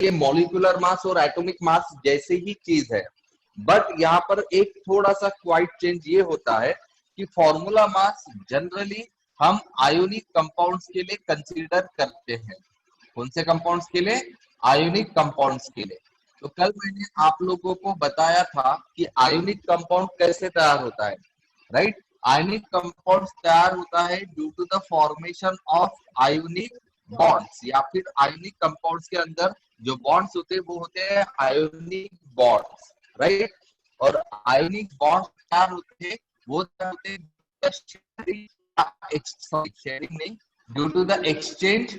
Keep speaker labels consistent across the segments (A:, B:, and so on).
A: ये molecular mass और atomic mass जैसे ही चीज है, बट यहाँ पर एक थोड़ा सा क्वाइट चेंज ये होता है कि फॉर्मूला मास जनरली हम आयोनिक कंपाउंड्स के लिए कंसीडर करते हैं। कौन से कंपाउंड्स के लिए? आयोनिक कंपाउंड्स के लिए। तो कल मैंने आप लोगों को बताया था कि आयोनिक कंपाउंड कैसे तैयार होता है, राइट? आयोनिक कंपाउंड तैयार होता है due to the formation of ionic bonds, या फिर आयोनिक कंपाउंड्स के अंदर जो बॉन्ड्स होते हैं वो होते हैं आयोनिक बॉन्ड्स, राइट? और आयोनिक बॉन्ड्स तैयार होते हैं, वो होते हैं शेयरिंग नहीं, due to the exchange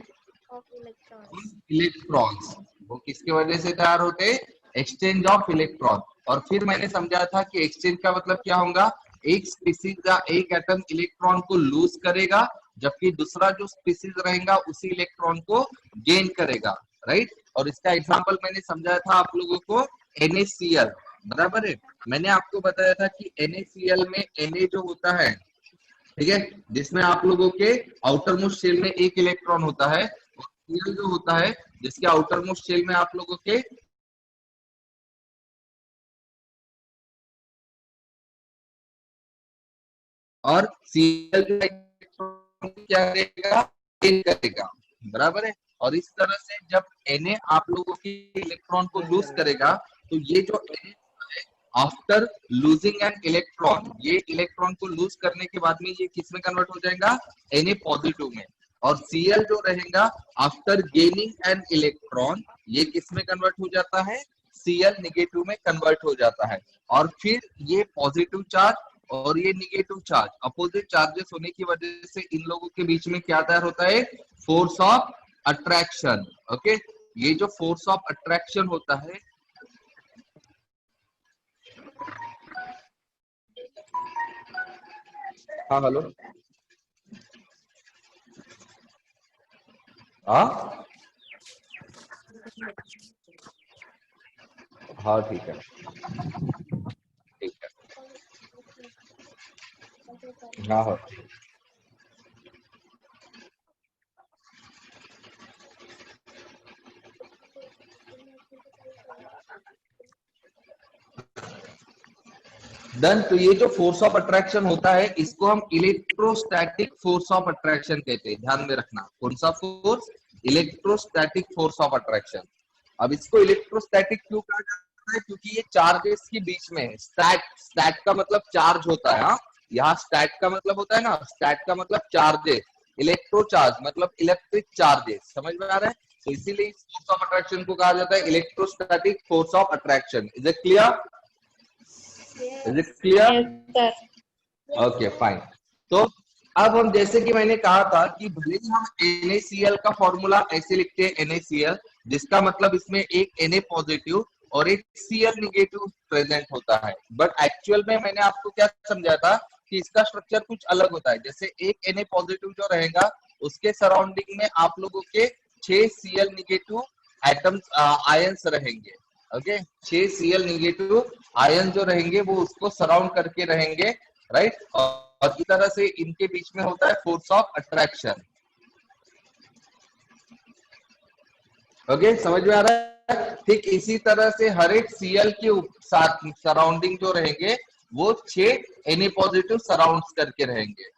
A: electrons. वो किसकी वजह से तैयार होते हैं? Exchange of electron. और फिर मैंने समझा था कि एक्सचेंज का मतलब क्या होगा? एक स्पीसीज का एक एटम इलेक्ट्रॉन को लूज करेगा, जबकि दूसरा जो स्पीसीज रहेगा उसी इलेक्ट्रॉन को गेन करेगा, राइट? और इसका एग्जांपल मैंने समझाया था आप लोगों को NaCl, बराबर है? मैंने आपको बताया था कि NaCl में Na जो होता है, ठीक है, जिसमें आप लोगों के आउटर मोस्ट शेल में एक इलेक्ट्रॉन होता है, और Cl जो होता है जिसके आउटर मोस्ट शेल में आप लोगों के और Cl जो इलेक्ट्रॉन क्या करेगा? गेन करेगा, बराबर है? और इस तरह से जब Na आप लोगों के इलेक्ट्रॉन को लूज करेगा, तो ये जो Na after losing an electron, ये इलेक्ट्रॉन को लूज करने के बाद में ये किस में कन्वर्ट हो जाएगा? Na पॉजिटिव में। और Cl जो रहेगा आफ्टर गेनिंग एन इलेक्ट्रॉन, ये किस में कन्वर्ट हो जाता है? Cl निगेटिव में कन्वर्ट हो जाता है। और फिर ये पॉजिटिव चार्ज और ये निगेटिव चार्ज अपोजिट चार्जेस होने की वजह से इन लोगों के बीच में क्या तैयार होता है? Force of attraction. ओके, ये जो फोर्स ऑफ अट्रैक्शन होता है, हाँ हेलो, हाँ हाँ ठीक है, ठीक है, हाँ हाँ। डन। तो ये जो फोर्स ऑफ अट्रैक्शन होता है इसको हम इलेक्ट्रोस्टैटिक फोर्स ऑफ अट्रैक्शन कहते हैं, ध्यान में रखना। कौन सा force? Electrostatic force of attraction. अब इसको इलेक्ट्रोस्टैटिक क्यों कहा जाता है? क्योंकि ये चार्जेस के बीच में है। स्टैट, स्टैट का मतलब चार्ज होता है, हाँ? यहाँ स्टैट का मतलब होता है ना, स्टैट का मतलब चार्जेस, इलेक्ट्रो चार्ज मतलब इलेक्ट्रिक चार्जेस, समझ में आ रहा है? तो इसीलिए इस फोर्स ऑफ अट्रैक्शन को कहा जाता है electrostatic force of attraction. Is it clear? Is it clear? Okay fine. तो अब हम, जैसे कि मैंने कहा था कि भले ही हम NaCl का फॉर्मूला ऐसे लिखते हैं NaCl, जिसका मतलब इसमें एक Na पॉजिटिव और एक Cl निगेटिव प्रेजेंट होता है, बट एक्चुअल में मैंने आपको क्या समझाया था कि इसका स्ट्रक्चर कुछ अलग होता है। जैसे एक Na पॉजिटिव जो रहेगा उसके सराउंडिंग में आप लोगों के 6 Cl निगेटिव एटम्स आयंस रहेंगे। ओके, 6 Cl निगेटिव आयन जो रहेंगे वो उसको सराउंड करके रहेंगे, राइट? और इस तरह से इनके बीच में होता है फोर्स ऑफ अट्रैक्शन। ओके, समझ में आ रहा है? ठीक इसी तरह से हर एक Cl के साथ सराउंडिंग जो रहेंगे वो 6 Na पॉजिटिव सराउंड करके रहेंगे।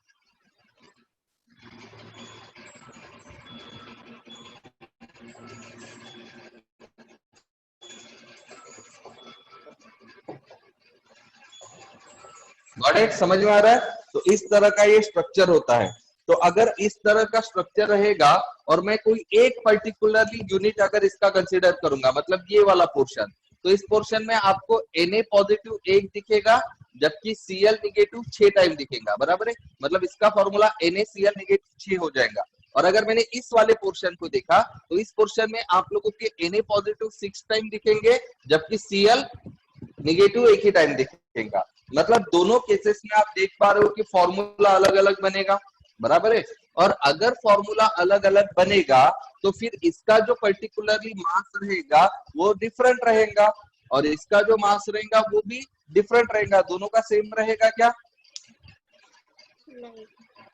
A: Got it? समझ में आ रहा है? तो इस तरह का ये स्ट्रक्चर होता है। तो अगर इस तरह का स्ट्रक्चर रहेगा और मैं कोई एक पर्टिकुलरली यूनिट अगर इसका कंसीडर करूंगा, मतलब ये वाला पोर्शन, तो इस पोर्शन में आपको Na पॉजिटिव एक दिखेगा, जबकि Cl निगेटिव 6 टाइम दिखेगा, बराबर है? मतलब इसका फॉर्मूला NaCl निगेटिव 6 हो जाएगा। और अगर मैंने इस वाले पोर्शन को देखा तो इस पोर्शन में आप लोगों के Na पॉजिटिव 6 टाइम दिखेंगे, जबकि Cl निगेटिव एक ही टाइम दिखेगा। मतलब दोनों केसेस में आप देख पा रहे हो कि फॉर्मूला अलग अलग बनेगा, बराबर है? और अगर फॉर्मूला अलग अलग बनेगा तो फिर इसका जो पर्टिकुलरली मास रहेगा वो डिफरेंट रहेगा, और इसका जो मास रहेगा वो भी डिफरेंट रहेगा। दोनों का सेम रहेगा क्या? नहीं।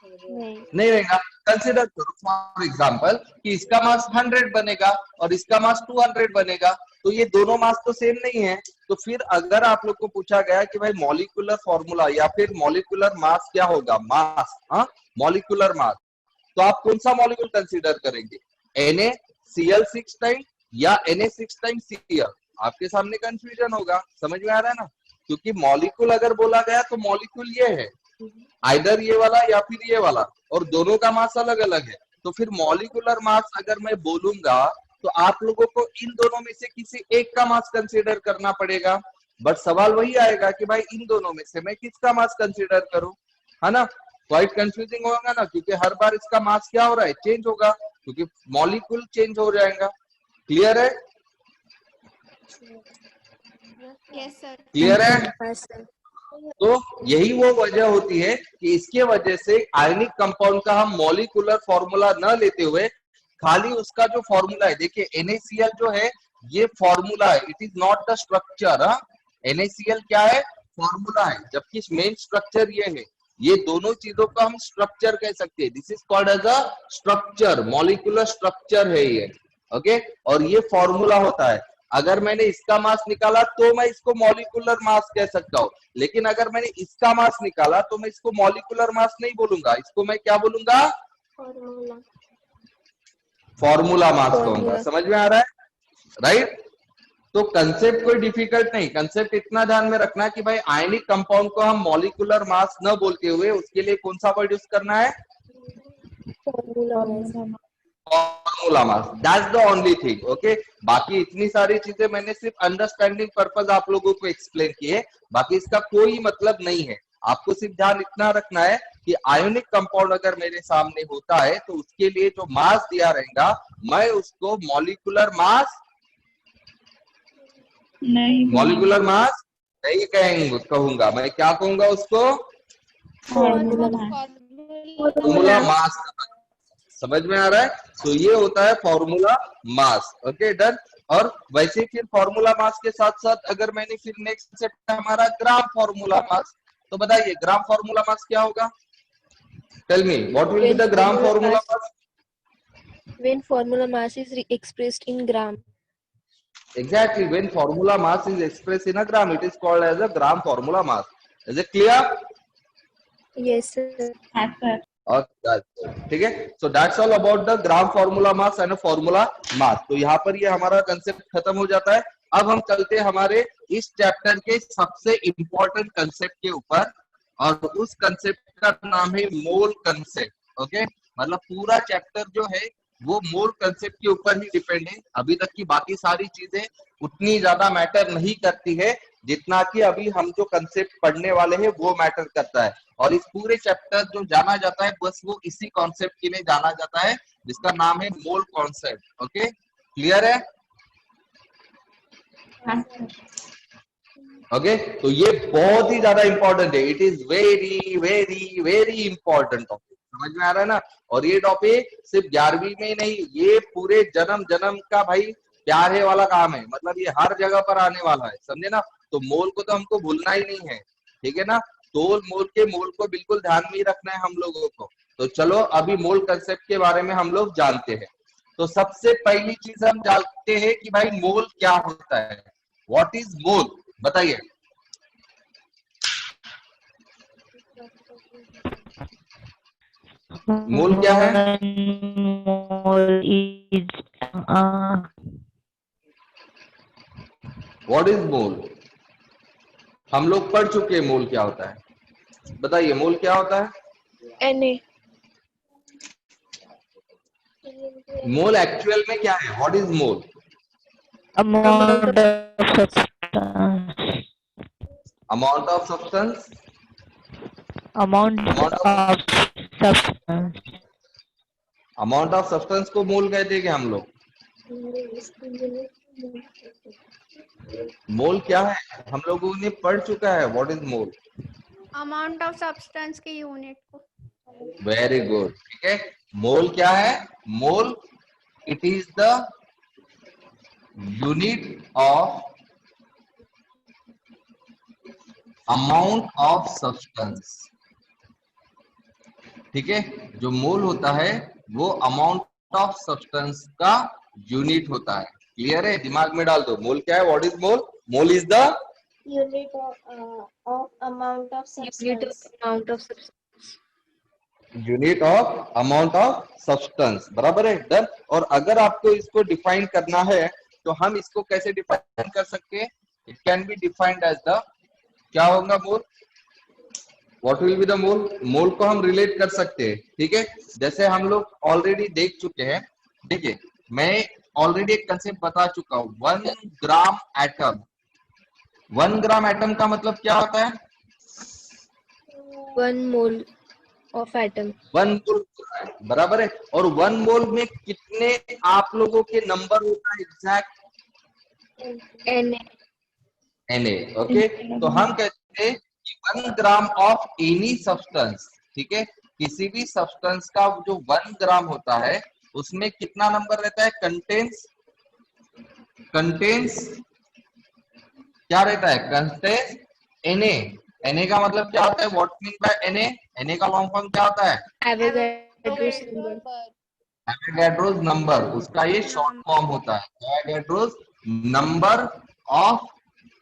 A: नहीं रहेगा। कंसिडर करो फॉर एग्जांपल कि इसका मास 100 बनेगा और इसका मास 200 बनेगा, तो ये दोनों मास तो सेम नहीं है। तो फिर अगर आप लोग को पूछा गया कि भाई मॉलिक्यूलर फॉर्मूला या फिर मॉलिक्यूलर मास क्या होगा, मास, हाँ, मॉलिक्यूलर मास, तो आप कौन सा मॉलिक्यूल कंसीडर करेंगे, NaCl6 टाइम या Na6 टाइम Cl? आपके सामने कंफ्यूजन होगा, समझ में आ रहा है ना? क्योंकि मॉलिक्यूल अगर बोला गया तो मॉलिक्यूल ये है, आइदर ये वाला या फिर ये वाला, और दोनों का मास अलग अलग है। तो फिर मॉलिक्यूलर मास अगर मैं बोलूंगा तो आप लोगों को इन दोनों में से किसी एक का मास कंसीडर करना पड़ेगा। बट सवाल वही आएगा कि भाई इन दोनों में से मैं किसका मास कंसीडर करूं, है ना? क्वाइट कंफ्यूजिंग होगा ना, क्योंकि हर बार इसका मास क्या हो रहा है, चेंज होगा, क्योंकि मॉलिक्यूल चेंज हो जाएगा। क्लियर है?
B: Yes sir.
A: क्लियर है? तो यही वो वजह होती है कि इसके वजह से आयनिक कंपाउंड का हम मॉलिक्यूलर फॉर्मूला न लेते हुए खाली उसका जो फॉर्मूला है, देखिए NaCl जो है ये फॉर्मूला है, it is not the structure. NaCl क्या है, फॉर्मूला है, जबकि मेन स्ट्रक्चर ये है। ये दोनों चीजों को हम स्ट्रक्चर कह सकते हैं, this is called as a structure, molecular structure है ये, ओके। और ये फॉर्मूला होता है। अगर मैंने इसका मास निकाला तो मैं इसको मॉलिक्यूलर मास कह सकता हूँ, लेकिन अगर मैंने इसका मास निकाला तो मैं इसको मॉलिक्यूलर मास नहीं बोलूंगा, इसको मैं क्या बोलूंगा, फॉर्मूला मास कहूंगा। समझ में आ रहा है, राइट? तो कंसेप्ट कोई डिफिकल्ट नहीं, कंसेप्ट इतना ध्यान में रखना कि भाई आयनिक कंपाउंड को हम मॉलिक्यूलर मास न बोलते हुए उसके लिए कौन सा वर्ड यूज करना है, formula mass, that's the only thing, okay. बाकी इतनी सारी चीजें मैंने सिर्फ अंडरस्टैंडिंग पर्पस आप लोगों को एक्सप्लेन की है, बाकी इसका कोई मतलब नहीं है। आपको सिर्फ ध्यान इतना रखना है कि आयोनिक कंपाउंड अगर मेरे सामने होता है तो उसके लिए जो मास दिया रहेगा मैं उसको मॉलिक्यूलर मास मॉलिक्यूलर मास नहीं कहेंगे, कहूंगा मैं, क्या कहूंगा उसको, फॉर्मूला मास। समझ में आ रहा है? तो ये होता है फॉर्मूला मास, ओके, डन। और वैसे फिर फॉर्मूला मास के साथ साथ अगर मैंने फिर नेक्स्ट स्टेप हमारा ग्राम फॉर्मूला मास, तो बताइए ग्राम फॉर्मूला मास क्या होगा, tell me what will be the gram formula mass?
C: When formula mass is expressed in gram.
A: Exactly, when formula mass is expressed in a gram, it is called as a gram formula mass. Is it clear?
C: Yes, sir.
B: Yes, sir.
A: ठीक है, so that's all about the gram formula mass and formula mass. तो यहाँ पर ये हमारा concept खत्म हो जाता है। अब हम चलते हैं हमारे इस चैप्टर के सबसे इंपॉर्टेंट कंसेप्ट के ऊपर, और उस कंसेप्ट का नाम है मोल कंसेप्ट, ओके। मतलब पूरा चैप्टर जो है वो मोल कंसेप्ट के ऊपर ही डिपेंड है। अभी तक की बाकी सारी चीजें उतनी ज्यादा मैटर नहीं करती है जितना कि अभी हम जो कंसेप्ट पढ़ने वाले हैं वो मैटर करता है। और इस पूरे चैप्टर जो जाना जाता है बस वो इसी कॉन्सेप्ट के लिए जाना जाता है, जिसका नाम है मोल कॉन्सेप्ट, ओके। क्लियर है? ओके, तो ये बहुत ही ज्यादा इंपॉर्टेंट है, it is very very very important topic. समझ में आ रहा है ना? और ये टॉपिक सिर्फ 11वीं में नहीं, ये पूरे जन्म जन्म का भाई प्यार है वाला काम है, मतलब ये हर जगह पर आने वाला है, समझे ना? तो मोल को तो हमको भूलना ही नहीं है, ठीक है ना? तोल मोल के मोल को बिल्कुल ध्यान में रखना है हम लोगों को। तो चलो अभी मोल कंसेप्ट के बारे में हम लोग जानते हैं। तो सबसे पहली चीज हम जानते हैं कि भाई मोल क्या होता है, व्हाट इज मोल, बताइए। मोल क्या है?
D: मोल इज
A: व्हाट इज मोल? हम लोग पढ़ चुके हैं मोल क्या होता है, बताइए मोल क्या होता है?
C: Na.
A: मोल एक्चुअल में क्या है, what is mole?
D: Amount of substance,
A: amount of substance,
D: amount of substance,
A: amount of substance को मोल कहते हैं क्या हम लोग? मोल क्या है हम लोगों ने पढ़ चुका है, what is mole?
B: Amount of substance के यूनिट को।
A: वेरी गुड, ठीक है। मोल क्या है? Mole it is the unit of amount of substance, ठीक है, जो मोल होता है वो अमाउंट ऑफ सब्सटेंस का यूनिट होता है। क्लियर है, दिमाग में डाल दो। मोल क्या है? What is mole? Mole is the
E: unit of amount of
C: Unit of
E: substance.
C: amount of substance.
A: Unit of amount of substance. बराबर है, डन। और अगर आपको इसको डिफाइन करना है तो हम इसको कैसे डिफाइन कर सकते हैं? It can be defined as the, क्या होगा mole? What will be the mole? Mole को हम रिलेट कर सकते हैं, ठीक है। जैसे हम लोग ऑलरेडी देख चुके हैं, देखिए मैं ऑलरेडी एक कंसेप्ट बता चुका हूं, 1 ग्राम एटम। 1 ग्राम एटम का मतलब क्या होता है?
C: 1 mole of atom.
A: 1 मोल, बराबर है। और 1 मोल में कितने आप लोगों के नंबर होता है एग्जैक्ट?
C: Na.
A: Na, okay. तो हम कहते हैं कि 1 ग्राम ऑफ एनी सब्सटेंस, ठीक है, किसी भी सब्सटेंस का जो 1 ग्राम होता है उसमें कितना नंबर रहता है? कंटेन्स क्या रहता है? कंटेन्स Na का मतलब क्या होता है? व्हाट मीन बाय Na का लॉन्ग फॉर्म क्या होता है?
C: Avogadro's number.
A: एवोगैड्रोस नंबर, उसका ये शॉर्ट फॉर्म होता है। Avogadro's number of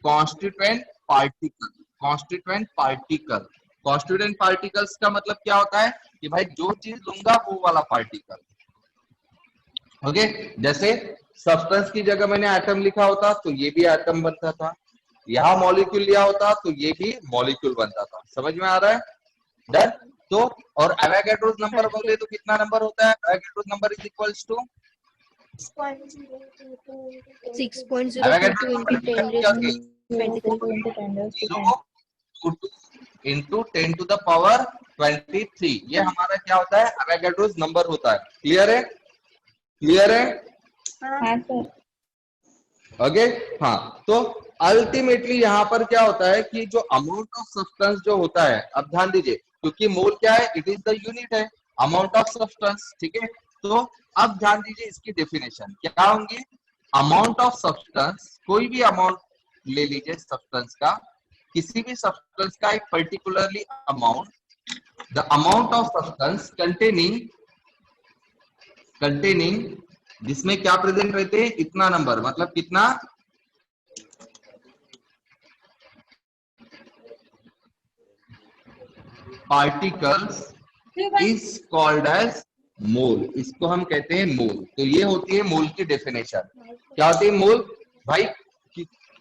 A: constituent particle. Constituent particles का मतलब क्या होता है कि भाई जो चीज लूंगा वो वाला पार्टिकल। ओके, जैसे सब्सटेंस की जगह मैंने एटम लिखा होता तो ये भी एटम बनता था, यहाँ मॉलिक्यूल लिया होता तो ये भी मॉलिक्यूल बनता था। समझ में आ रहा है? डन। तो और एवोगैड्रोस नंबर बोले तो कितना नंबर होता है? Avogadro's number is equals to
C: 6.022
A: Avogadro's
C: into
A: number
C: 10 raised to 23.
A: Into 10 to the power 23, ये हमारा क्या होता है? एवोगैड्रोस नंबर होता है। क्लियर है? क्लियर है?
E: हाँ सर।
A: ओके, हाँ। तो अल्टीमेटली यहाँ पर क्या होता है कि जो अमाउंट ऑफ सब्सटेंस जो होता है, अब ध्यान दीजिए, क्योंकि मोल क्या है? इट इज द यूनिट है, अमाउंट ऑफ सब्सटेंस, ठीक है। तो अब ध्यान दीजिए इसकी डेफिनेशन क्या होंगी? अमाउंट ऑफ सब्सटेंस, कोई भी अमाउंट ले लीजिए सब्सटेंस का, किसी भी सब्सटेंस का एक particularly amount, the amount of substance containing जिसमें क्या प्रेजेंट रहते हैं? इतना नंबर, मतलब कितना? पार्टिकल्स इज कॉल्ड एज मोल। इसको हम कहते हैं मोल। तो ये होती है मोल की डेफिनेशन। क्या होती है मोल? भाई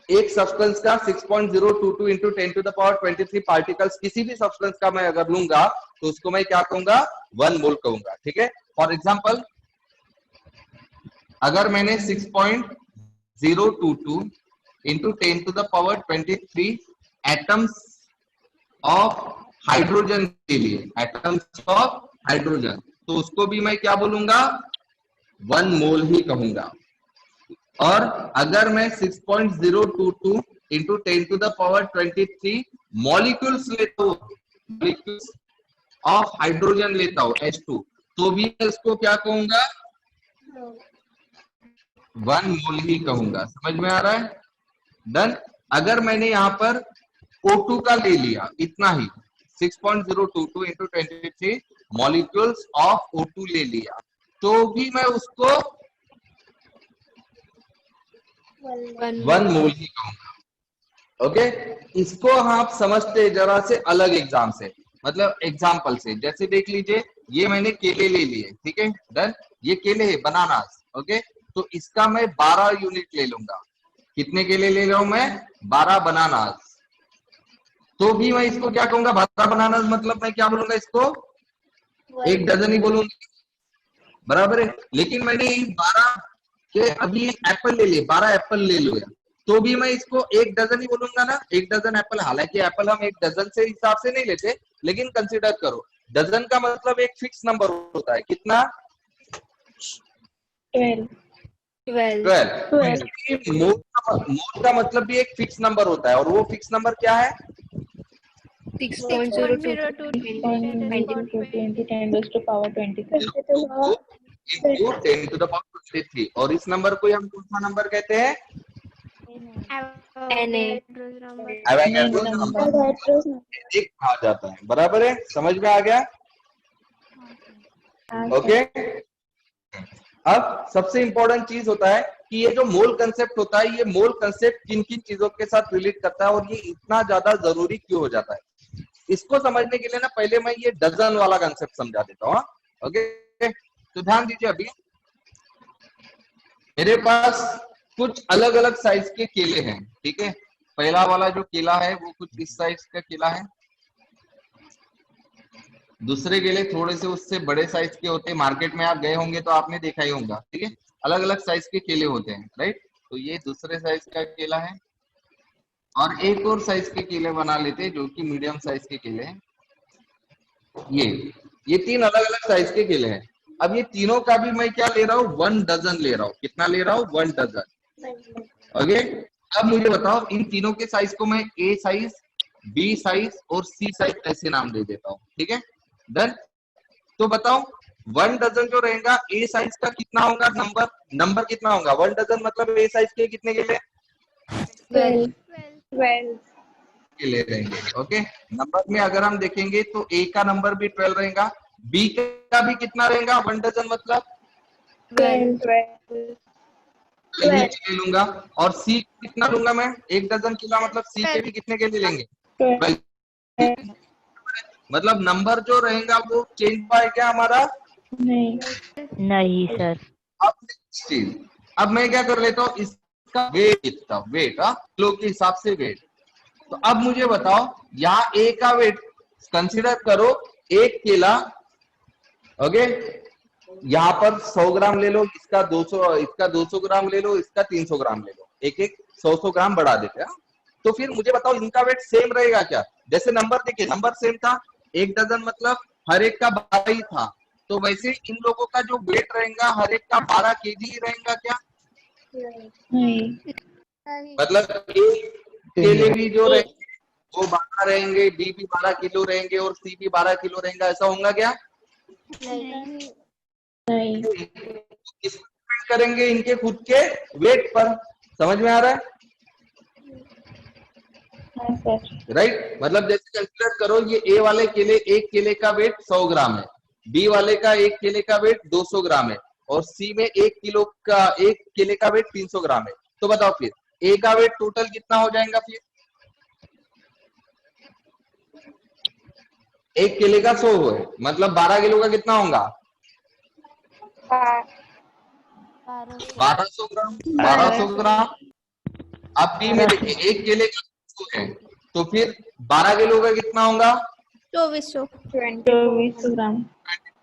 A: एक सब्सटेंस का 6.022 into 10 to the power 23 particles, किसी भी सब्सटेंस का मैं अगर लूंगा तो उसको मैं क्या कहूंगा? 1 मोल कहूंगा, ठीक है। फॉर एग्जाम्पल, अगर मैंने 6.022 into 10 to the power 23 atoms of hydrogen के लिए, एटम्स ऑफ हाइड्रोजन, तो उसको भी मैं क्या बोलूंगा? 1 मोल ही कहूंगा। और अगर मैं 6.022 into 10 to the power 23 molecules लेता हूं, मॉलिक्यूल्स ऑफ हाइड्रोजन लेता हूं H2, तो भी मैं इसको क्या कहूंगा? 1 मोल ही कहूंगा। समझ में आ रहा है? डन। अगर मैंने यहाँ पर O2 का ले लिया, इतना ही 6.022 इंटू 23 मॉलिक्यूल्स ऑफ O2 ले लिया, तो भी मैं उसको 1 मोल ही कहूंगा। ओके, इसको आप समझते जरा से अलग एग्जाम से, मतलब एग्जाम्पल से। जैसे देख लीजिए, ये मैंने केले ले लिए, ठीक है, डन। ये केले है, बनानास, ओके। तो इसका मैं 12 यूनिट ले लूंगा। कितने केले ले रहा हूं मैं? 12 बनानास। तो भी मैं इसको क्या कहूंगा? 12 बनानास, मतलब मैं क्या बोलूंगा इसको? 1 डजन ही बोलूंगा, बराबर है। लेकिन मैंने 12 के अभी एप्पल ले लिए, 12 एप्पल ले लिया, तो भी मैं इसको 1 डजन ही बोलूंगा ना? 1 डजन एप्पल। हालांकि एप्पल हम 1 डजन से हिसाब से नहीं लेते, लेकिन कंसीडर करो, डजन का मतलब एक फिक्स नंबर होता है। कितना? 12। मोल का मतलब भी एक फिक्स नंबर होता है, और वो फिक्स नंबर क्या है?
C: 6.022
E: into 10 raised to power 23.
A: Into 10 to the power 23। और इस नंबर को हम कौन सा नंबर कहते हैं?
B: Avogadro's number.
A: एवोगैड्रोस नंबर कहा जाता है। बराबर है? समझ में आ गया? ओके। अब सबसे इंपॉर्टेंट चीज होता है कि ये जो मोल कंसेप्ट होता है, ये मोल कंसेप्ट किन किन चीजों के साथ रिलेट करता है और ये इतना ज्यादा जरूरी क्यों हो जाता है। इसको समझने के लिए ना पहले मैं ये डजन वाला कंसेप्ट समझा देता हूँ। ओके, तो ध्यान दीजिए। अभी मेरे पास कुछ अलग अलग साइज के केले हैं, ठीक है। पहला वाला जो केला है वो कुछ इस साइज का केला है, दूसरे केले थोड़े से उससे बड़े साइज के होते हैं, मार्केट में आप गए होंगे तो आपने देखा ही होगा, ठीक है। अलग अलग साइज के केले होते हैं, राइट। तो ये दूसरे साइज का केला है और एक और साइज के केले बना लेते हैं जो कि मीडियम साइज के केले हैं। ये तीन अलग अलग साइज के केले हैं। अब ये तीनों का भी मैं क्या ले रहा हूँ, 1 डजन ले रहा हूँ। कितना ले रहा हूँ, 1 डजन। ओके, अब मुझे बताओ इन तीनों के साइज को मैं ए साइज, बी साइज और सी साइज ऐसे नाम दे देता हूँ, ठीक है। डन। तो बताओ 1 डजन जो रहेगा ए साइज का कितना होगा, नंबर कितना होगा। 1 डजन मतलब ए साइज के कितने केले,
E: 12
A: केले रहेंगे। ओके, नंबर में अगर हम देखेंगे तो ए का नंबर भी 12 रहेगा, बी का भी कितना रहेगा, 1 डजन मतलब
E: 12
A: ये ले लूंगा। और सी कितना लूंगा मैं, 1 डजन केला मतलब सी के भी कितने केले लेंगे, 12। मतलब नंबर जो रहेगा वो चेंज पाए क्या हमारा,
D: नहीं सर।
A: अब next चीज, अब मैं क्या कर लेता हूँ, इसका वेट कितना, वेट किलो के हिसाब से वेट। तो अब मुझे बताओ यहाँ ए का वेट कंसीडर करो, एक केला। ओके, यहाँ पर 100 ग्राम ले लो, इसका 200 ग्राम ले लो, इसका 300 ग्राम ले लो, एक 100 ग्राम बढ़ा देते हैं। तो फिर मुझे बताओ इनका वेट सेम रहेगा क्या। जैसे नंबर देखिए, नंबर सेम था, 1 डजन मतलब हर एक का 12 ही था, तो वैसे इन लोगों का जो वेट रहेगा हर एक का 12 केजी ही रहेगा क्या। मतलब केले भी जो रहेंगे वो 12 रहेंगे, बी भी 12 किलो रहेंगे और सी भी 12 किलो रहेगा, ऐसा होगा क्या। किस पर डिपेंड करेंगे, इनके खुद के वेट पर। समझ में आ रहा है, राइट। मतलब जैसे कैलकुलेट करो, ये ए वाले केले, एक केले का वेट 100 ग्राम है, बी वाले का एक केले का वेट 200 ग्राम है और सी में एक केले का वेट 300 ग्राम है। तो बताओ फिर ए का वेट टोटल कितना हो जाएगा फिर, एक केले का 100 है मतलब 12 किलो का कितना होगा, 1200 ग्राम। 1200 ग्राम। अब बी में देखिए एक केले का 100 है तो फिर 12 किलो का कितना होगा,
E: 2400 ग्राम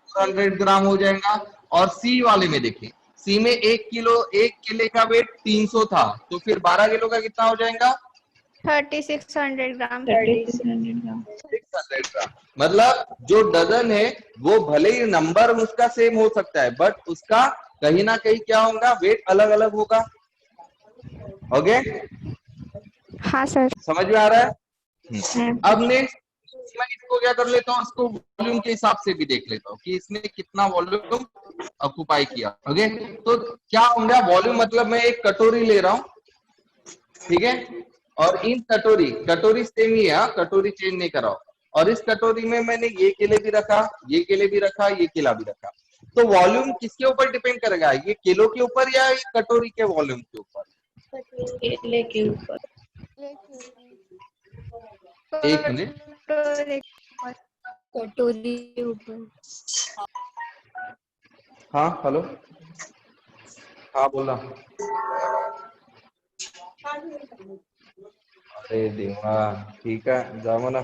A: 100 ग्राम हो जाएगा। और सी वाले में देखिए, सी में एक केले का वेट 300 था, तो फिर 12 किलो का कितना हो जाएगा,
B: 3600 ग्राम।
E: 3600 ग्राम
A: 600 ग्राम। मतलब जो डजन है वो भले ही नंबर उसका सेम हो सकता है, बट उसका कहीं ना कहीं क्या होगा, वेट अलग अलग होगा। ओके,
B: हाँ सर।
A: समझ में आ रहा है। अब नेक्स्ट मैं इसको क्या कर लेता हूँ, इसको वॉल्यूम के हिसाब से भी देख लेता हूँ कि इसने कितना वॉल्यूम ऑक्युपाई किया। ओके, तो क्या होगा, वॉल्यूम मतलब मैं एक कटोरी ले रहा हूँ, ठीक है। और इन कटोरी सेम ही है, कटोरी चेंज नहीं करा। और इस कटोरी में मैंने ये केले भी रखा, ये केले भी रखा, ये केला भी रखा। तो वॉल्यूम किसके ऊपर डिपेंड करेगा, ये किलो के ऊपर या ये कटोरी के वॉल्यूम के ऊपर।
E: केले के ऊपर
A: एक मिनट,
C: कटोरी के ऊपर।
A: हाँ हेलो, हाँ बोला। अरे देवा, ठीक आहे, जा म्हणा।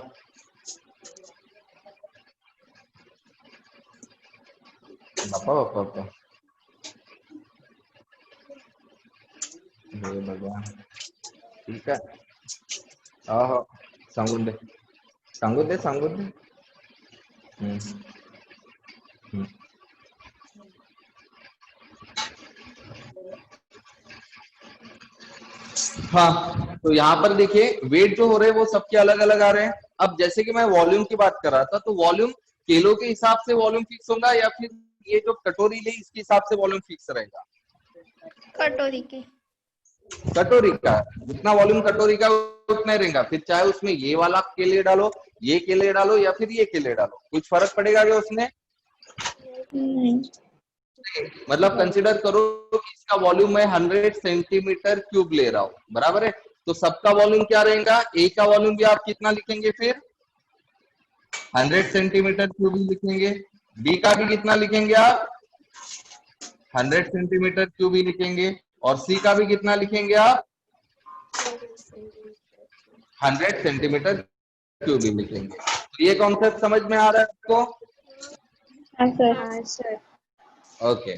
A: बापा बापा बापा, हे भगवान, ठीक आहे। हो हो, सांगून दे सांगून दे सांगून दे। हाँ, तो यहाँ पर देखिए वेट जो हो रहे हैं वो सबके अलग अलग आ रहे हैं। अब जैसे कि मैं वॉल्यूम की बात कर रहा था, तो वॉल्यूम किलो के हिसाब से वॉल्यूम फिक्स होगा या फिर ये जो कटोरी ली इसके हिसाब से वॉल्यूम फिक्स रहेगा।
B: कटोरी के,
A: कटोरी का जितना वॉल्यूम कटोरी का उतना ही रहेगा, फिर चाहे उसमें ये वाला केले डालो, ये केले डालो या फिर ये केले डालो, कुछ फर्क पड़ेगा क्या उसमें।
E: नहीं,
A: मतलब कंसिडर करो कि इसका वॉल्यूम मैं 100 सेंटीमीटर क्यूब ले रहा हूँ, बराबर है। तो सबका वॉल्यूम क्या रहेगा, ए का वॉल्यूम भी आप कितना लिखेंगे, फिर 100 सेंटीमीटर क्यूब ही लिखेंगे। बी का भी कितना लिखेंगे आप, 100 सेंटीमीटर क्यूब ही लिखेंगे। और सी का भी कितना लिखेंगे आप, 100 सेंटीमीटर क्यूब ही लिखेंगे। तो ये कॉन्सेप्ट समझ में आ रहा है आपको?
E: हाँ सर।
C: हाँ सर।
A: ओके।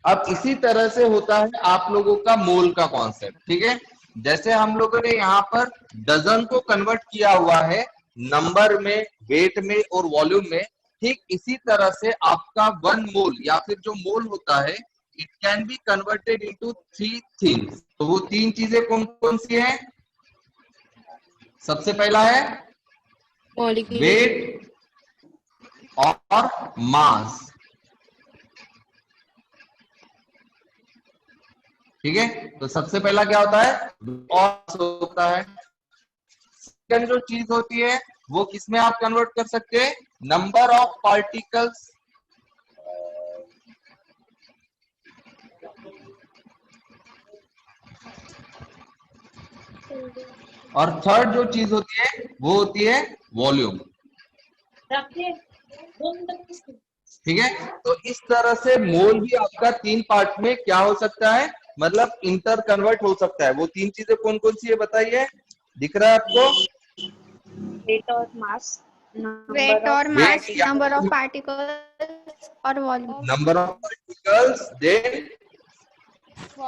A: अब इसी तरह से होता है आप लोगों का मोल का कॉन्सेप्ट, ठीक है। जैसे हम लोगों ने यहाँ पर डजन को कन्वर्ट किया हुआ है नंबर में, वेट में और वॉल्यूम में, ठीक इसी तरह से आपका 1 मोल या फिर जो मोल होता है, it can be converted into 3 things. तो वो 3 चीजें कौन कौन सी हैं? सबसे पहला है
C: मॉलिक्यूल।
A: वेट और मास, ठीक है। तो सबसे पहला क्या होता है, और होता है। सेकंड जो चीज होती है वो किसमें आप कन्वर्ट कर सकते हैं, नंबर ऑफ पार्टिकल्स। और थर्ड जो चीज होती है वो होती है वॉल्यूम, ठीक है। तो इस तरह से मोल भी आपका 3 पार्ट में क्या हो सकता है, मतलब इंटर कन्वर्ट हो सकता है। वो 3 चीजें कौन कौन सी है बताइए, दिख रहा है आपको?
C: वेट और मास।
B: वेट और मास,
A: weight या
B: नंबर ऑफ पार्टिकल्स और volume.
A: Number of particles,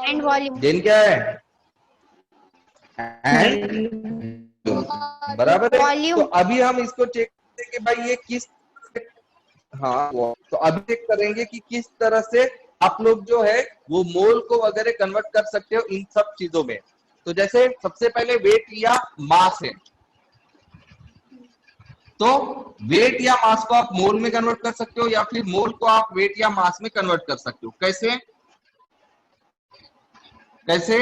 B: and volume.
A: Then क्या है, एंड बराबर है।
B: वॉल्यूम।
A: तो अभी हम इसको चेक करेंगे कि भाई ये किस, हाँ तो अभी चेक करेंगे कि किस तरह से आप लोग जो है वो मोल को वगैरह कन्वर्ट कर सकते हो इन सब चीजों में। तो जैसे सबसे पहले वेट या मास है, तो वेट या मास को आप मोल में कन्वर्ट कर सकते हो या फिर मोल को आप वेट या मास में कन्वर्ट कर सकते हो। कैसे कैसे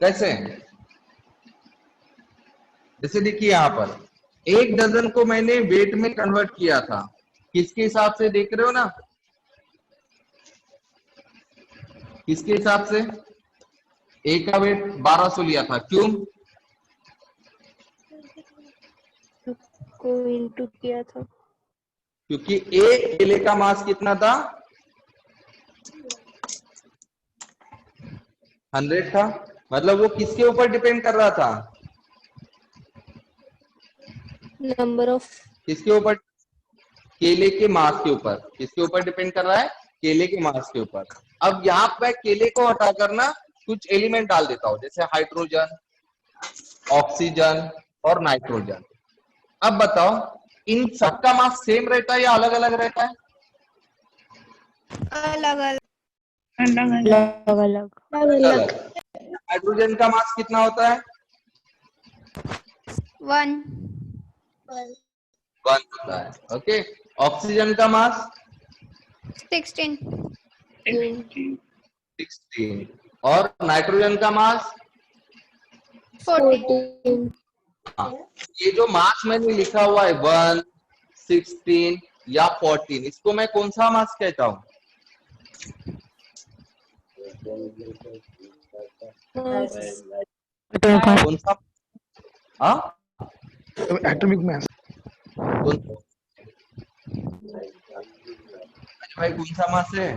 A: कैसे जैसे देखिए यहाँ पर 1 डजन को मैंने वेट में कन्वर्ट किया था, किसके हिसाब से देख रहे हो ना, किसके हिसाब से? ए का वेट 1200 लिया था, क्यों?
C: को इनटू किया था,
A: क्योंकि ए केले का मास कितना था, 100 था। मतलब वो किसके ऊपर डिपेंड कर रहा था,
C: नंबर ऑफ।
A: किसके ऊपर? केले के मास के ऊपर। किसके ऊपर डिपेंड कर रहा है, केले के मास के ऊपर। अब यहाँ पे केले को हटा कर ना कुछ एलिमेंट डाल देता हूं, जैसे हाइड्रोजन, ऑक्सीजन और नाइट्रोजन। अब बताओ इन सबका मास सेम रहता है या अलग अलग रहता है?
B: अलग अलग।
E: अलग
D: अलग अलग
A: अलग। हाइड्रोजन का मास कितना होता है?
B: 1
A: 1 होता है, ओके। ऑक्सीजन का मास
B: 16
A: 16 और नाइट्रोजन का मास
B: 14।
A: हाँ। ये जो मास मैंने लिखा हुआ है 1, 16 या 14, इसको मैं कौन सा मास कहता हूँ? कौन सा? हाँ
F: एटॉमिक मास।
A: भाई कौन सा मास है?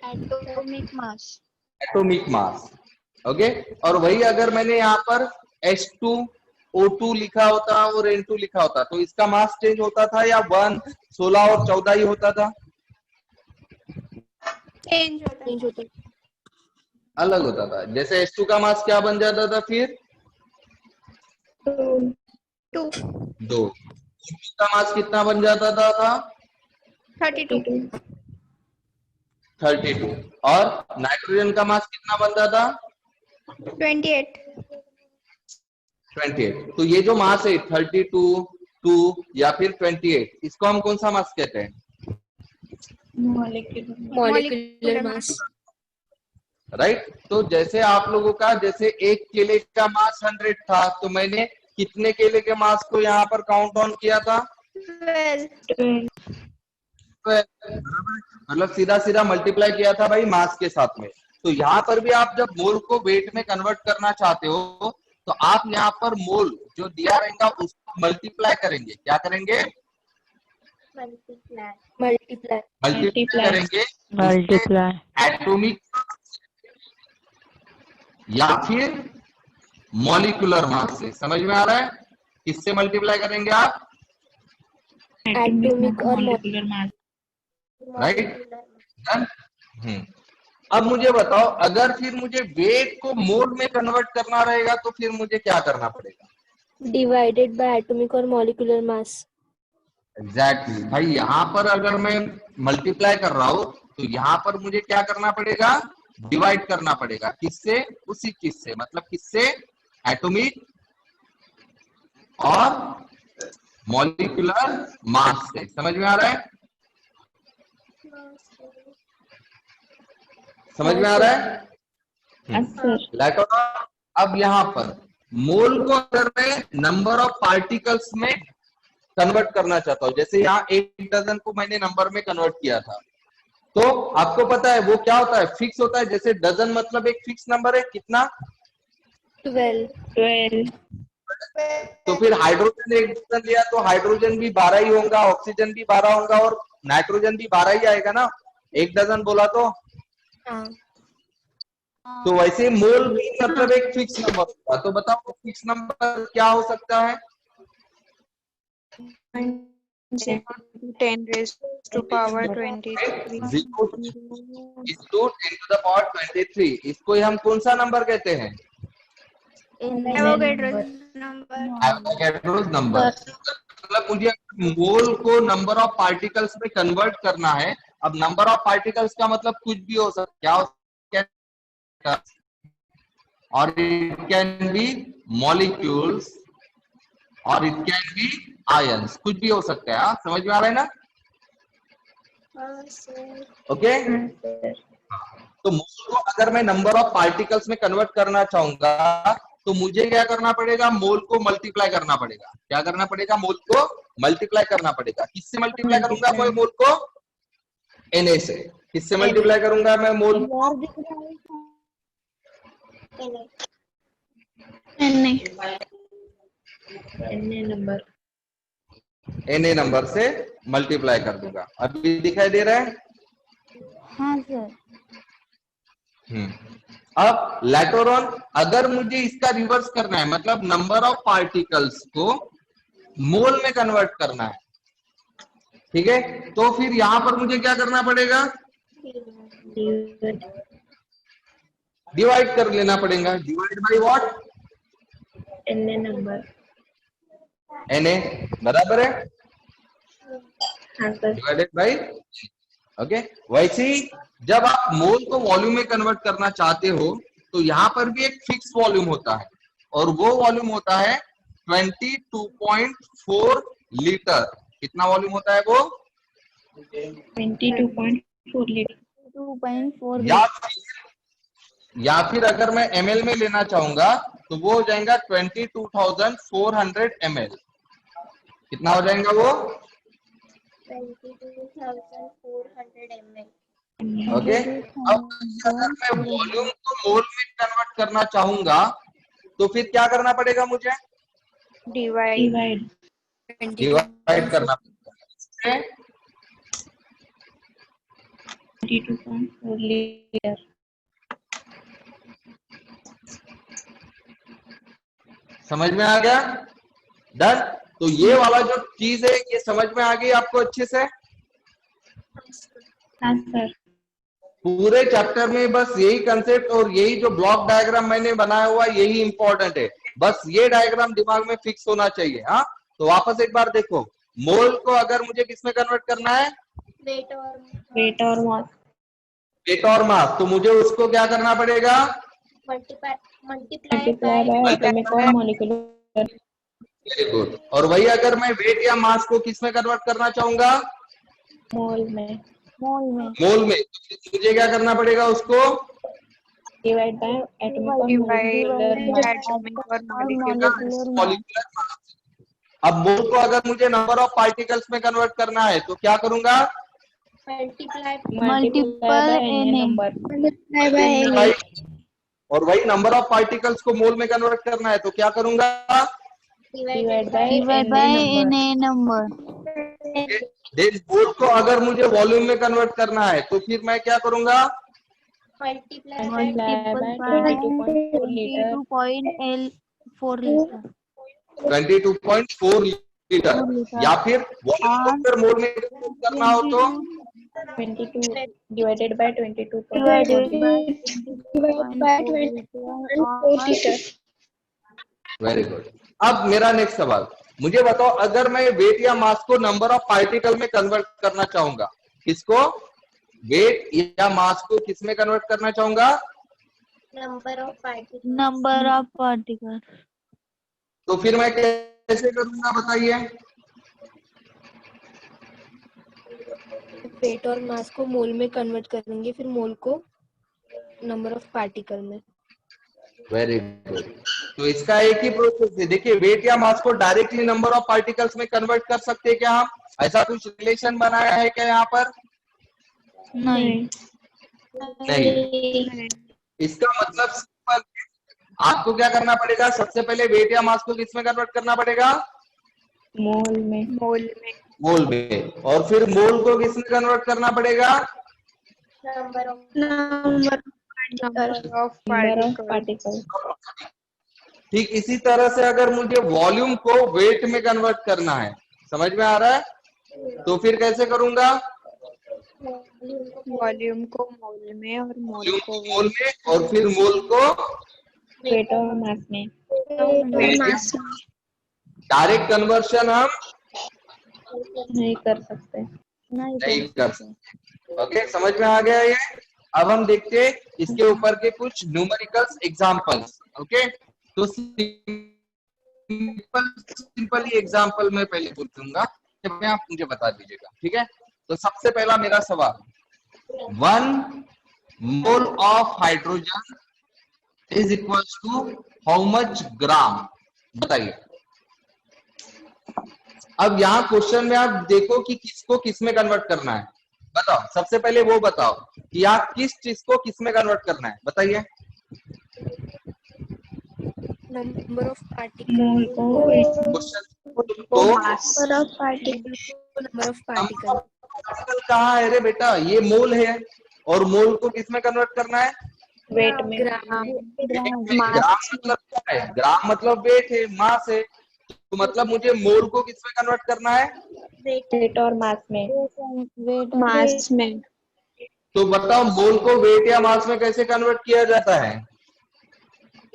C: Atomic mass.
A: Atomic mass, okay. और वही अगर मैंने यहाँ पर H2O2 लिखा होता और N2 लिखा होता तो इसका मास चेंज होता था या 1, 16 और 14 ही होता था?
B: चेंज होता है।
A: अलग होता था। जैसे H2 का मास क्या बन जाता था फिर?
B: 2
A: 2। का मास कितना बन जाता था?
B: 32
A: 32। और नाइट्रोजन का मास कितना बनता था?
B: 28
A: 28। तो ये जो मास है 32, 2 या फिर 28, इसको हम कौन सा मास कहते हैं?
C: Molecular mass.
A: राइट। तो जैसे आप लोगों का, जैसे एक केले का मास 100 था तो मैंने कितने केले के मास को यहाँ पर काउंट ऑन किया था?
B: 12.
A: मतलब सीधा सीधा मल्टीप्लाई किया था भाई मास के साथ में। तो यहाँ पर भी आप जब मोल को वेट में कन्वर्ट करना चाहते हो तो आप यहाँ पर मोल जो दिया रहेगा उसको मल्टीप्लाई करेंगे। क्या करेंगे? मल्टीप्लाई करेंगे
D: Multiply.
A: एटॉमिक या फिर मॉलिक्यूलर मास से। समझ में आ रहा है? किससे मल्टीप्लाई करेंगे आप?
C: Atomic और
E: molecular mass.
A: राइट। अब मुझे बताओ, अगर फिर मुझे वेट को मोल में कन्वर्ट करना रहेगा तो फिर मुझे क्या करना पड़ेगा?
C: divided by atomic और molecular mass.
A: एग्जैक्टली भाई, यहाँ पर अगर मैं मल्टीप्लाई कर रहा हूं तो यहाँ पर मुझे क्या करना पड़ेगा? डिवाइड करना पड़ेगा। किससे? उसी चीज से, मतलब किससे? एटॉमिक और मॉलिक्यूलर मास से। समझ में आ रहा है? समझ में आ रहा है?
E: Yes, sir.
A: अब यहाँ पर मोल को अगर मैं नंबर ऑफ पार्टिकल्स में कन्वर्ट करना चाहता हूं, जैसे यहाँ 1 डजन को मैंने नंबर में कन्वर्ट किया था, तो आपको पता है वो क्या होता है? फिक्स होता है। जैसे डजन मतलब एक फिक्स नंबर है, कितना?
C: 12.
E: 12.
A: तो फिर हाइड्रोजन 1 डजन लिया तो हाइड्रोजन भी 12 ही होगा, ऑक्सीजन भी 12 होगा और नाइट्रोजन भी 12 ही आएगा ना, 1 डजन बोला तो।
C: हाँ.
A: तो वैसे मोल भी मतलब एक फिक्स नंबर होगा। तो बताओ फिक्स नंबर क्या हो सकता है?
B: 10 raised to power 23.
A: 0 into 10 to the power 23। इसको ही हम कौन सा नंबर कहते हैं?
B: Avogadro's number.
A: Avogadro's number. मतलब मुझे मोल को नंबर ऑफ पार्टिकल्स में कन्वर्ट करना है। अब नंबर ऑफ पार्टिकल्स का मतलब कुछ भी हो सकता है, क्या हो सकता है? और इट कैन बी मॉलिक्यूल्स और इट कैन बी आयंस, कुछ भी हो सकता है। आप समझ में आ रहा है ना? ओके। तो मोल को अगर मैं नंबर ऑफ पार्टिकल्स में कन्वर्ट करना चाहूंगा तो मुझे क्या करना पड़ेगा? मोल को मल्टीप्लाई करना पड़ेगा। क्या करना पड़ेगा? मोल को मल्टीप्लाई करना पड़ेगा। किससे मल्टीप्लाई करूंगा मैं मोल को? Na से। किससे मल्टीप्लाई करूंगा मैं मोल को? Na नंबर से मल्टीप्लाई कर दूंगा। अभी दिखाई दे रहा है?
B: हाँ सर।
A: अब लेटर ऑन अगर मुझे इसका रिवर्स करना है, मतलब नंबर ऑफ पार्टिकल्स को मोल में कन्वर्ट करना है, ठीक है, तो फिर यहां पर मुझे क्या करना पड़ेगा? डिवाइड कर लेना पड़ेगा। Divide by what?
E: Na number.
A: Na बराबर है
E: हाँ सर.
A: Divided by. ओके। वैसे ही जब आप मोल को वॉल्यूम में कन्वर्ट करना चाहते हो तो यहाँ पर भी एक फिक्स वॉल्यूम होता है और वो वॉल्यूम होता है 22.4 लीटर। कितना वॉल्यूम होता है वो?
E: 22.4 लीटर.
B: 2.4.
A: या फिर अगर मैं ml में लेना चाहूंगा तो वो हो जाएगा 22,400 ml। कितना हो जाएगा वो?
B: 22,400 ml.
A: ओके। अब अगर मैं वॉल्यूम को मोल में कन्वर्ट करना चाहूंगा तो फिर क्या करना पड़ेगा मुझे?
E: Divide.
A: डिवाइड करना पड़ेगा।
E: 22.4 लीटर.
A: समझ में आ गया? डन। तो ये वाला जो चीज है ये समझ में आ गई आपको अच्छे से?
E: हाँ सर.
A: पूरे चैप्टर में बस यही कंसेप्ट और यही जो ब्लॉक डायग्राम मैंने बनाया हुआ यही इंपॉर्टेंट है। बस ये डायग्राम दिमाग में फिक्स होना चाहिए। हाँ, तो वापस एक बार देखो, मोल को अगर मुझे किसमें कन्वर्ट करना है?
E: वेट और मास.
A: वेट और मास। तो मुझे उसको क्या करना पड़ेगा?
E: मल्टीप्लाई बाय एटॉमिक और मॉलिक्यूलर.
A: Very good. और वही अगर मैं वेट या मास को किसमें कन्वर्ट करना चाहूंगा?
E: मोल में.
A: मोल में। तो मुझे क्या करना पड़ेगा उसको?
E: डिवाइड बाय एटॉमिक और मॉलिक्यूलर मास।
A: Molecular mass. अब मोल को अगर मुझे नंबर ऑफ पार्टिकल्स में कन्वर्ट करना है तो क्या करूंगा?
E: Multiply by N number.
A: और वही नंबर ऑफ पार्टिकल्स को मोल में कन्वर्ट करना है तो क्या करूंगा?
E: Divide by N number.
A: Mole को अगर मुझे वॉल्यूम में कन्वर्ट करना है तो फिर मैं क्या करूंगा?
E: Multiply bye 22.4 litre.
A: 22.4 लीटर। या फिर वॉल्यूम को अगर मोल में कन्वर्ट करना हो तो
E: 22 डिवाइडेड बाय 22.
A: Very good. अब मेरा नेक्स्ट सवाल, मुझे बताओ अगर मैं वेट या मास को नंबर ऑफ पार्टिकल में कन्वर्ट करना चाहूंगा, किसको? वेट या मास को किस में कन्वर्ट करना चाहूंगा?
B: Number of particle.
A: तो फिर मैं कैसे करूंगा बताइए?
C: वेट और मास को मोल में कन्वर्ट करेंगे, फिर मोल को नंबर ऑफ पार्टिकल में।
A: Very good. तो इसका एक ही प्रोसेस है। देखिए, वेट या मास को डायरेक्टली नंबर ऑफ पार्टिकल्स में कन्वर्ट कर सकते हैं क्या हम? ऐसा कुछ रिलेशन बनाया है क्या यहाँ पर?
E: नहीं।
A: इसका मतलब सिंपल है। आपको क्या करना पड़ेगा? सबसे पहले वेट या मास को किस में कन्वर्ट करना पड़ेगा?
E: मोल में।
A: मोल में। और फिर मोल को किस में कन्वर्ट करना पड़ेगा?
E: Number of particle.
A: ठीक इसी तरह से अगर मुझे वॉल्यूम को वेट में कन्वर्ट करना है, समझ में आ रहा है? तो फिर कैसे करूंगा?
G: वॉल्यूम को मोल में और मोल को
A: मोल में और फिर मोल को
E: वेट और मास में।
A: डायरेक्ट कन्वर्शन हम
E: नहीं कर सकते।
A: नहीं कर सकते। ओके, समझ में आ गया ये? अब हम देखते हैं इसके ऊपर के कुछ न्यूमेरिकल्स एग्जांपल्स। ओके, तो सिंपल ही एग्जांपल मैं पहले पूछूंगा, जब मैं आप मुझे बता दीजिएगा, ठीक है? तो सबसे पहला मेरा सवाल, 1 mole of hydrogen is equal to how much gram? बताइए। अब यहाँ क्वेश्चन में आप देखो कि किसको किस में कन्वर्ट करना है। बताओ, सबसे पहले वो बताओ कि आप किस चीज को किस में कन्वर्ट करना है, बताइए।
C: नंबर ऑफ पार्टिकल
E: मोल को
C: नंबर ऑफ पार्टिकल।
A: पार्टिकल कहाँ है रे बेटा? ये मोल है। और मोल को किस में कन्वर्ट करना है?
E: वेट में।
C: ग्राम।
A: ग्राम मतलब क्या है? ग्राम मतलब वेट है, मास है। तो मतलब मुझे मोल को किस में कन्वर्ट करना है?
E: वेट और मास में।
G: मास में।
A: तो बताओ, मोल को वेट या मास में कैसे कन्वर्ट किया जाता है?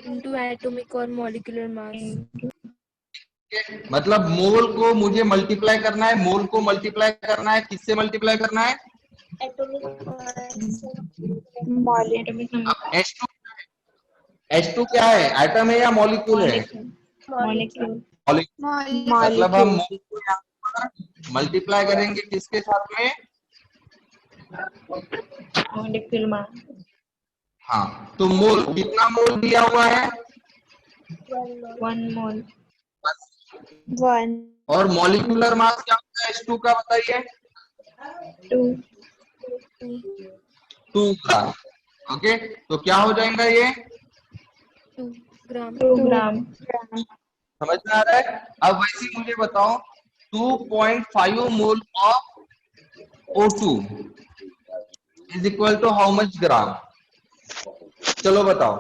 C: इनटू एटॉमिक और मॉलिक्यूलर मास।
A: मतलब मोल को मुझे मल्टीप्लाई करना है, मोल को मल्टीप्लाई करना है, किससे मल्टीप्लाई करना है? H2 क्या है? एटम है या मॉलिक्यूल है?
E: मॉलिक्यूल।
A: मतलब हम मोल को यहाँ पर मल्टीप्लाई करेंगे किसके साथ में?
E: मॉलिक्यूल मास।
A: हाँ, तो मोल कितना मोल दिया हुआ है?
E: 1 मोल।
G: 1
A: और मॉलिक्यूलर मास क्या होता है H2 का, बताइए? 2 ग्राम। ओके, तो क्या हो जाएगा ये?
C: 2 ग्राम।
E: 2 ग्राम।
A: समझ में आ रहा है? अब वैसे मुझे बताओ, 2.5 mole of O2 is equal to how much gram? चलो बताओ।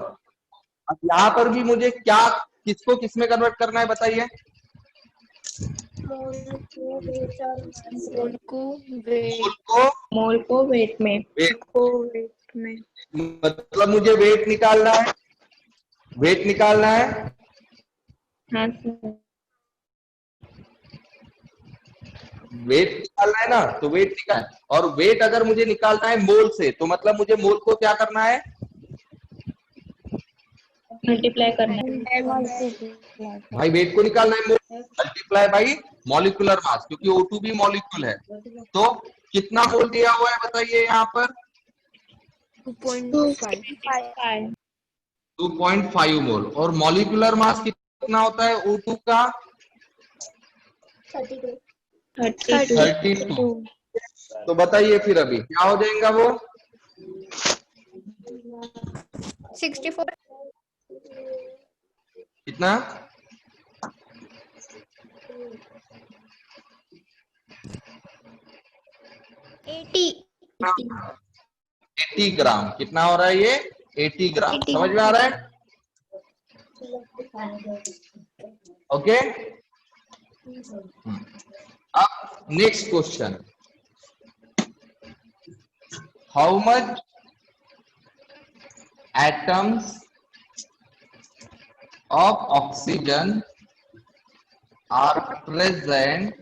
A: अब यहाँ पर भी मुझे क्या किसको किस में कन्वर्ट करना है, बताइए?
E: मोल को वेट में।
A: वेट में। मतलब मुझे वेट निकालना है, वेट निकालना है।
E: हाँ,
A: वेट निकालना है ना, तो वेट निकाल। और वेट अगर मुझे निकालना है मोल से, तो मतलब मुझे मोल को क्या करना है?
E: मल्टीप्लाई करना है।
A: भाई वेट को निकालना है, मल्टीप्लाई बाई मॉलिक्यूलर मास, क्योंकि O2 भी मॉलिक्यूल है। तो कितना मोल दिया हुआ है बताइए यहाँ पर?
C: 2.5
E: 5
A: 2.5 मोल। और मॉलिक्यूलर मास कितना होता है O2 का?
E: 32
A: 32। तो बताइए फिर अभी क्या हो जाएगा वो?
B: 64
A: कितना?
B: 80
A: 80 ग्राम। कितना हो रहा है ये? 80 ग्राम।
B: 80
A: समझ में आ रहा है? ओके। अब next question, how much atoms of oxygen are present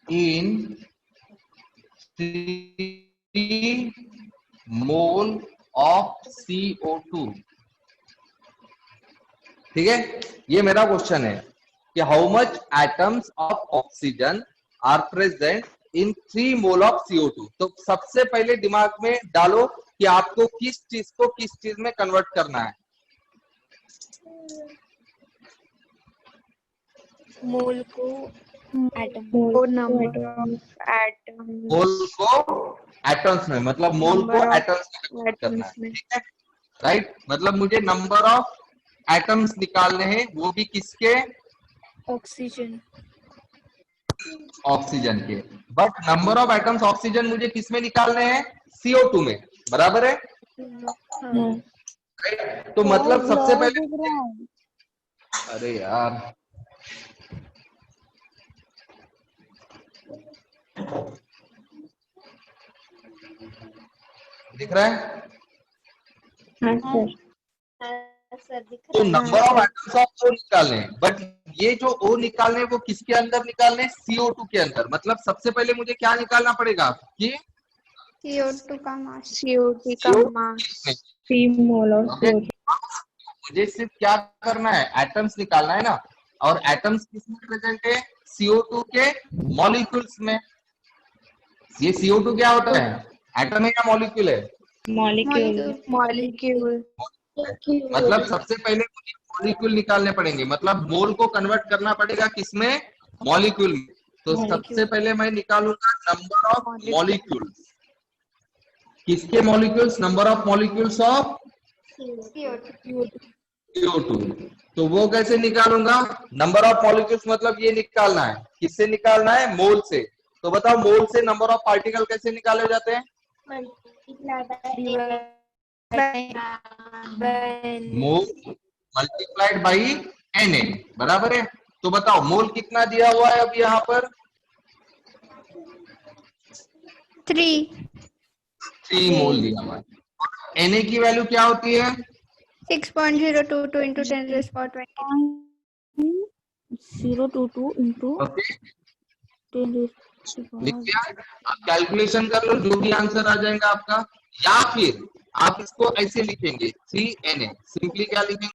A: in 3 mole of CO2। ठीक है, ये मेरा क्वेश्चन है कि how much atoms of oxygen are present in 3 mole of CO2। तो सबसे पहले दिमाग में डालो कि आपको किस चीज को किस चीज में कन्वर्ट करना है।
C: मोल को atom
G: Or number of atoms.
A: मोल को एटम्स में, मतलब मोल को
G: Number of
A: एटम्स में कन्वर्ट करना है।
G: atoms में।
A: ठीक है, राइट। मतलब मुझे नंबर ऑफ एटम्स निकालने हैं, वो भी किसके?
C: ऑक्सीजन
A: ऑक्सीजन के। But number of atoms oxygen मुझे किस में निकालने हैं? CO2 में। बराबर है?
C: हाँ
A: right? तो मतलब सबसे पहले, अरे यार दिख रहा है?
E: हाँ सर
B: सर दिख
A: तो
B: रहा
A: number of atoms of O निकालने हैं, बट ये जो O निकालने हैं वो किसके अंदर निकालने हैं? CO2 के अंदर। मतलब सबसे पहले मुझे क्या निकालना पड़ेगा कि
B: CO2 का मास
G: CO2 का मास।
E: 3 मोल और
A: ओके,
E: CO2
A: मुझे सिर्फ क्या करना है? एटम्स निकालना है ना। और एटम्स किसमें प्रेजेंट है? CO2 के मॉलिक्यूल्स में। ये CO2 क्या होता है? एटम है या मॉलिक्यूल है?
E: Molecule
G: Molecule.
A: मतलब सबसे पहले मुझे मॉलिक्यूल निकालने पड़ेंगे, मतलब मोल को कन्वर्ट करना पड़ेगा किसमें? मॉलिक्यूल में। तो सबसे पहले मैं निकालूंगा नंबर ऑफ मॉलिक्यूल्स। किसके molecules? Number of molecules of CO2। तो वो कैसे निकालूंगा? नंबर ऑफ मॉलिक्यूल्स मतलब ये निकालना है, किससे निकालना है? मोल से। तो बताओ मोल से नंबर ऑफ पार्टिकल कैसे निकाले जाते हैं? मोल मल्टीप्लाइड बाई Na। बराबर है? तो बताओ मोल कितना दिया हुआ है अब यहाँ पर? 3 मोल दिया हुआ है। Na की वैल्यू क्या होती है?
B: 6.022 into 10 raised to the power 20
D: 022 into
A: okay,
D: 10 raised to the
A: लिख
D: power
A: दिया? आप कैलकुलेशन कर लो, जो भी आंसर आ जाएगा आपका। या फिर आप इसको ऐसे लिखेंगे 3Na। सिंपली क्या लिखेंगे?